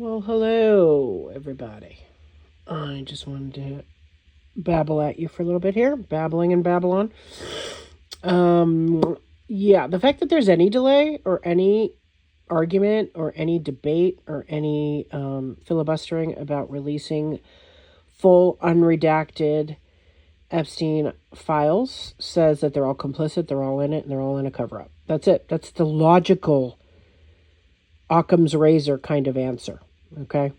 Well, hello, everybody. I just wanted to babble at you for a little bit here, babbling in Babylon. Yeah, the fact that there's any delay or any argument or any debate or any filibustering about releasing full unredacted Epstein files says that they're all complicit, they're all in it, and they're all in a cover up. That's it. That's the logical Occam's razor kind of answer. Okay.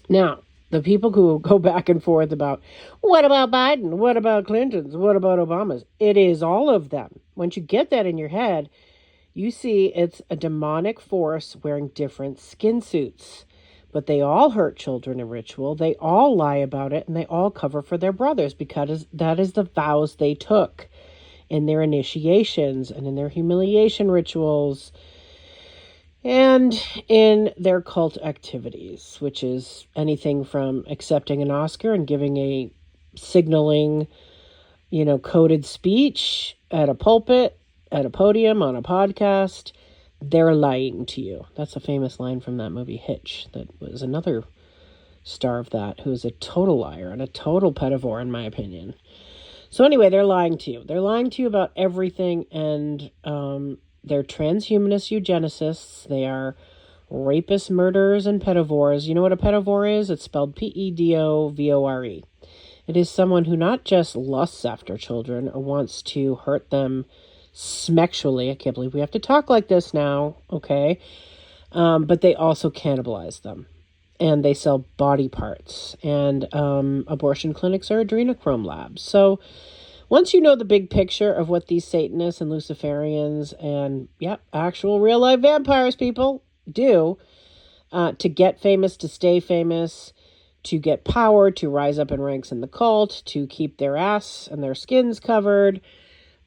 Now, the people who go back and forth about what about Biden? What about Clinton's? What about Obama's? It is all of them. Once you get that in your head, you see it's a demonic force wearing different skin suits. But they all hurt children in ritual. They all lie about it and they all cover for their brothers because that is the vows they took in their initiations and in their humiliation rituals and in their cult activities, which is anything from accepting an Oscar and giving a signaling, coded speech at a pulpit, at a podium, on a podcast. They're lying to you. That's a famous line from that movie Hitch. That was another star of that who is a total liar and a total pedophile, in my opinion. So anyway, they're lying to you. They're lying to you about everything, and they're transhumanist eugenicists. They are rapists, murderers, and pedivores. You know what a pedivore is? It's spelled Pedovore. It is someone who not just lusts after children or wants to hurt them smexually. I can't believe we have to talk like this now, okay? But they also cannibalize them. And they sell body parts. And abortion clinics are adrenochrome labs. So once you know the big picture of what these Satanists and Luciferians and, actual real-life vampires people do to get famous, to stay famous, to get power, to rise up in ranks in the cult, to keep their ass and their skins covered,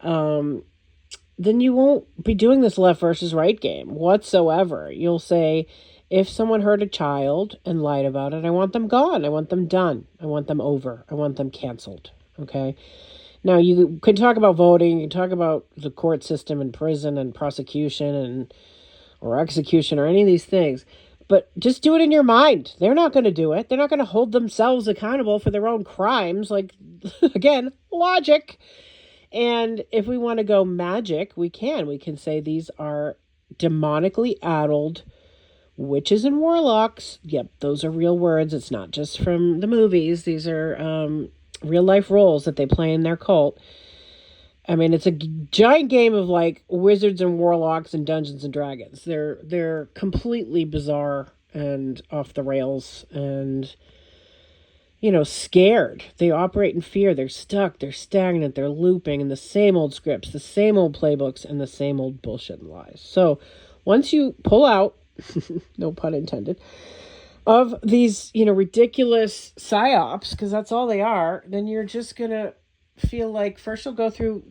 then you won't be doing this left versus right game whatsoever. You'll say, if someone hurt a child and lied about it, I want them gone. I want them done. I want them over. I want them canceled. Okay? Now, you can talk about voting. You can talk about the court system and prison and prosecution or execution or any of these things. But just do it in your mind. They're not going to do it. They're not going to hold themselves accountable for their own crimes. Like, again, logic. And if we want to go magic, we can. We can say these are demonically addled witches and warlocks. Yep, those are real words. It's not just from the movies. These are real life roles that they play in their cult. I mean, it's a giant game of like wizards and warlocks and Dungeons and Dragons. They're completely bizarre and off the rails and scared. They operate in fear. They're stuck. They're stagnant. They're looping in the same old scripts, the same old playbooks, and the same old bullshit and lies. So once you pull out, no pun intended, of these, ridiculous psyops, because that's all they are, then you're just going to feel like first you'll go through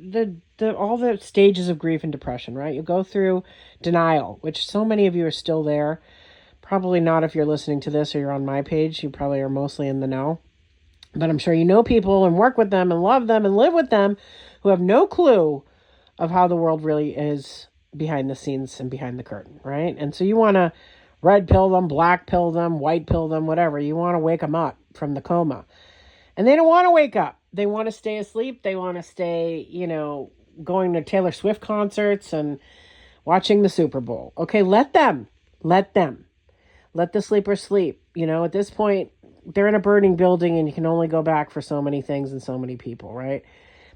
all the stages of grief and depression, right? You'll go through denial, which so many of you are still there. Probably not if you're listening to this or you're on my page. You probably are mostly in the know. But I'm sure you know people and work with them and love them and live with them who have no clue of how the world really is behind the scenes and behind the curtain, right? And so you want to red pill them, black pill them, white pill them, whatever. You want to wake them up from the coma. And they don't want to wake up. They want to stay asleep. They want to stay, going to Taylor Swift concerts and watching the Super Bowl. Okay, let them. Let the sleeper sleep. At this point, they're in a burning building and you can only go back for so many things and so many people, right?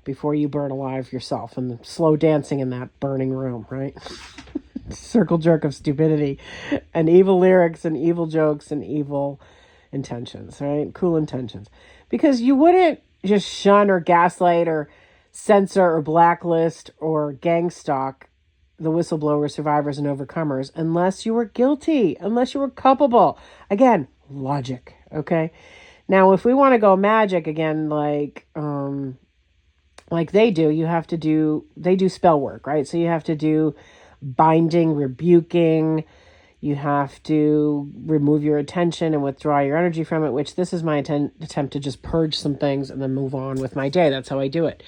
Before you burn alive yourself and slow dancing in that burning room, right? Circle jerk of stupidity and evil lyrics and evil jokes and evil intentions, right? Cool intentions. Because you wouldn't just shun or gaslight or censor or blacklist or gang stalk the whistleblowers, survivors, and overcomers unless you were guilty, unless you were culpable. Again, logic, okay? Now, if we want to go magic again, like they do, they do spell work, right? So you have to do binding, rebuking, you have to remove your attention and withdraw your energy from it, which this is my attempt to just purge some things and then move on with my day. That's how I do it.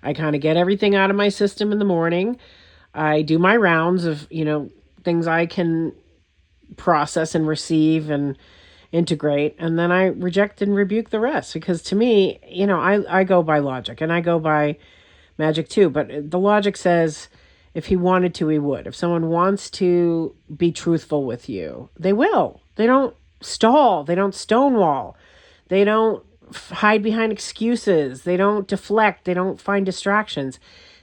I kind of get everything out of my system in the morning. I do my rounds of, things I can process and receive and integrate, and then I reject and rebuke the rest. Because to me, I go by logic and I go by magic too, but the logic says if he wanted to, he would. If someone wants to be truthful with you, they will. They don't stall, they don't stonewall, they don't hide behind excuses, they don't deflect, they don't find distractions.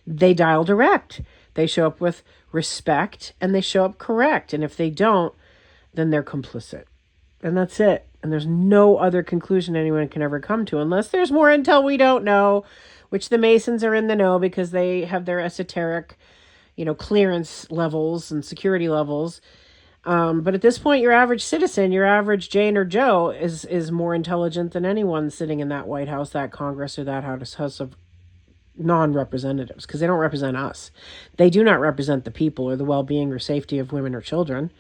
They dial direct. They show up with respect and they show up correct. And if they don't, then they're complicit. And that's it. And there's no other conclusion anyone can ever come to unless there's more intel we don't know, which the Masons are in the know because they have their esoteric, clearance levels and security levels. But at this point, your average citizen, your average Jane or Joe is more intelligent than anyone sitting in that White House, that Congress, or that House of non-representatives, because they don't represent us. They do not represent the people or the well-being or safety of women or children.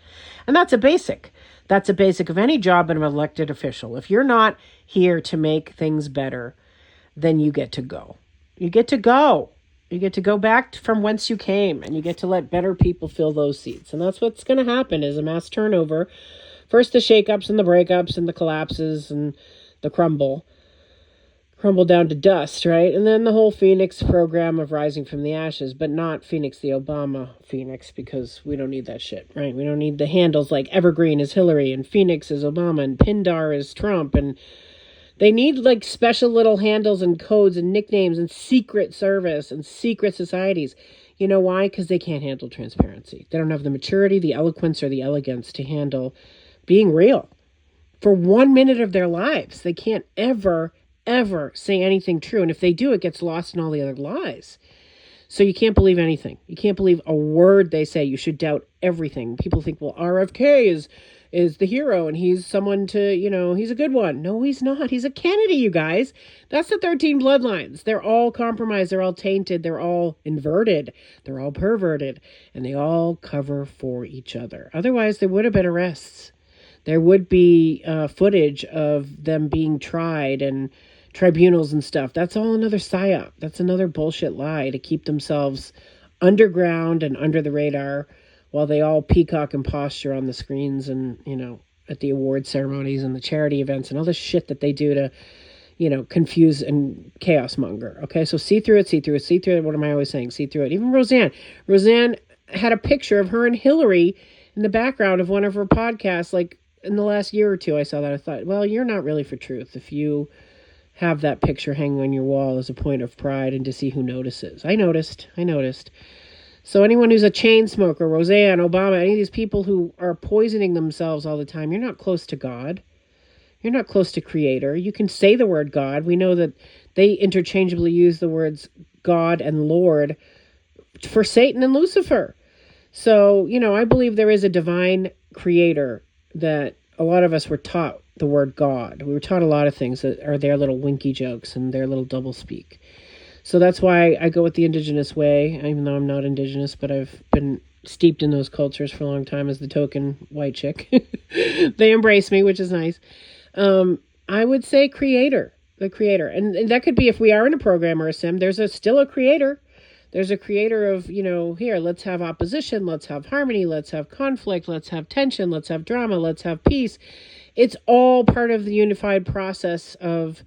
And that's a basic. That's a basic of any job of an elected official. If you're not here to make things better, then you get to go. You get to go. You get to go back from whence you came, and you get to let better people fill those seats. And that's what's going to happen is a mass turnover. First the shakeups and the breakups and the collapses and the crumble down to dust, right? And then the whole Phoenix program of rising from the ashes, but not Phoenix, the Obama Phoenix, because we don't need that shit, right? We don't need the handles like Evergreen is Hillary and Phoenix is Obama and Pindar is Trump. And they need like special little handles and codes and nicknames and secret service and secret societies. You know why? Because they can't handle transparency. They don't have the maturity, the eloquence, or the elegance to handle being real. For 1 minute of their lives, they can't ever say anything true. And if they do, it gets lost in all the other lies. So you can't believe anything. You can't believe a word they say. You should doubt everything. People think, well, RFK is the hero and he's someone to, he's a good one. No, he's not. He's a Kennedy, you guys. That's the 13 bloodlines. They're all compromised. They're all tainted. They're all inverted. They're all perverted. And they all cover for each other. Otherwise, there would have been arrests. There would be footage of them being tried and tribunals and stuff. That's all another psyop. That's another bullshit lie to keep themselves underground and under the radar while they all peacock and posture on the screens and, at the award ceremonies and the charity events and all the shit that they do to, confuse and chaos monger. Okay, so see through it. What am I always saying? See through it. Even Roseanne had a picture of her and Hillary in the background of one of her podcasts, like in the last year or two. I saw that. I thought, well, you're not really for truth if you have that picture hanging on your wall as a point of pride and to see who notices. I noticed. So anyone who's a chain smoker, Roseanne, Obama, any of these people who are poisoning themselves all the time, you're not close to God. You're not close to Creator. You can say the word God. We know that they interchangeably use the words God and Lord for Satan and Lucifer. So, I believe there is a divine Creator that a lot of us were taught the word God. We were taught a lot of things that are their little winky jokes and their little doublespeak. So that's why I go with the indigenous way, even though I'm not indigenous, but I've been steeped in those cultures for a long time as the token white chick. They embrace me, which is nice. I would say creator, the creator. And that could be if we are in a program or a sim, there's still a creator. There's a creator of, here, let's have opposition, let's have harmony, let's have conflict, let's have tension, let's have drama, let's have peace. It's all part of the unified process of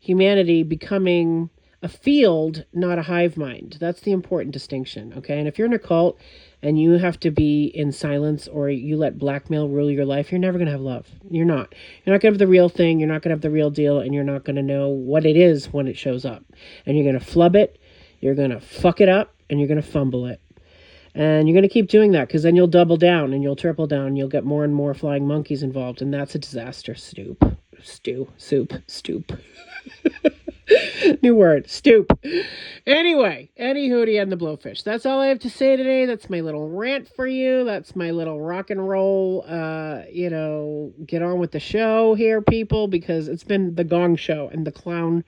humanity becoming a field, not a hive mind. That's the important distinction, okay? And if you're in a cult and you have to be in silence or you let blackmail rule your life, you're never going to have love. You're not. You're not going to have the real thing. You're not going to have the real deal, and you're not going to know what it is when it shows up. And you're going to flub it, you're going to fuck it up, and you're going to fumble it. And you're going to keep doing that because then you'll double down and you'll triple down and you'll get more and more flying monkeys involved. And that's a disaster. Soup. New word. Stoop. Anyway, Eddie Hootie and the Blowfish. That's all I have to say today. That's my little rant for you. That's my little rock and roll, get on with the show here, people, because it's been the gong show and the clown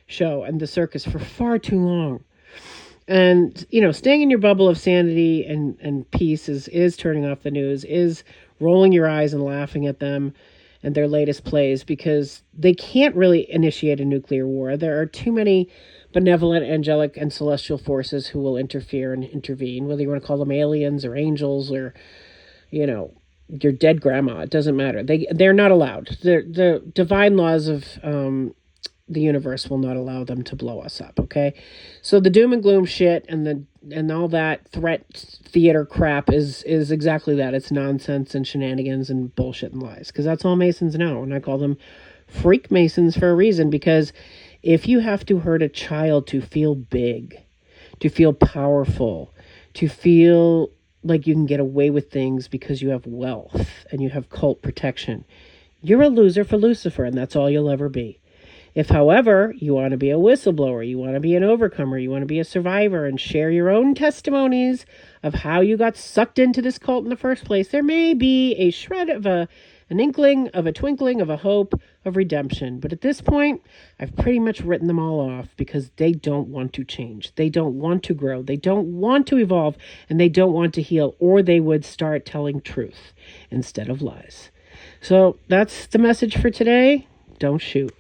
show and the circus for far too long. And, staying in your bubble of sanity and peace is turning off the news, is rolling your eyes and laughing at them and their latest plays, because they can't really initiate a nuclear war. There are too many benevolent, angelic, and celestial forces who will interfere and intervene, whether you want to call them aliens or angels or, your dead grandma. It doesn't matter. They're not allowed. The divine laws of the universe will not allow them to blow us up. Okay, so the doom and gloom shit and all that threat theater crap is exactly that. It's nonsense and shenanigans and bullshit and lies, because that's all Masons know, and I call them freak Masons for a reason. Because if you have to hurt a child to feel big, to feel powerful, to feel like you can get away with things because you have wealth and you have cult protection, you're a loser for Lucifer, and that's all you'll ever be. If, however, you want to be a whistleblower, you want to be an overcomer, you want to be a survivor and share your own testimonies of how you got sucked into this cult in the first place, there may be a shred of an inkling of a twinkling of a hope of redemption. But at this point, I've pretty much written them all off, because they don't want to change. They don't want to grow. They don't want to evolve, and they don't want to heal, or they would start telling truth instead of lies. So that's the message for today. Don't shoot.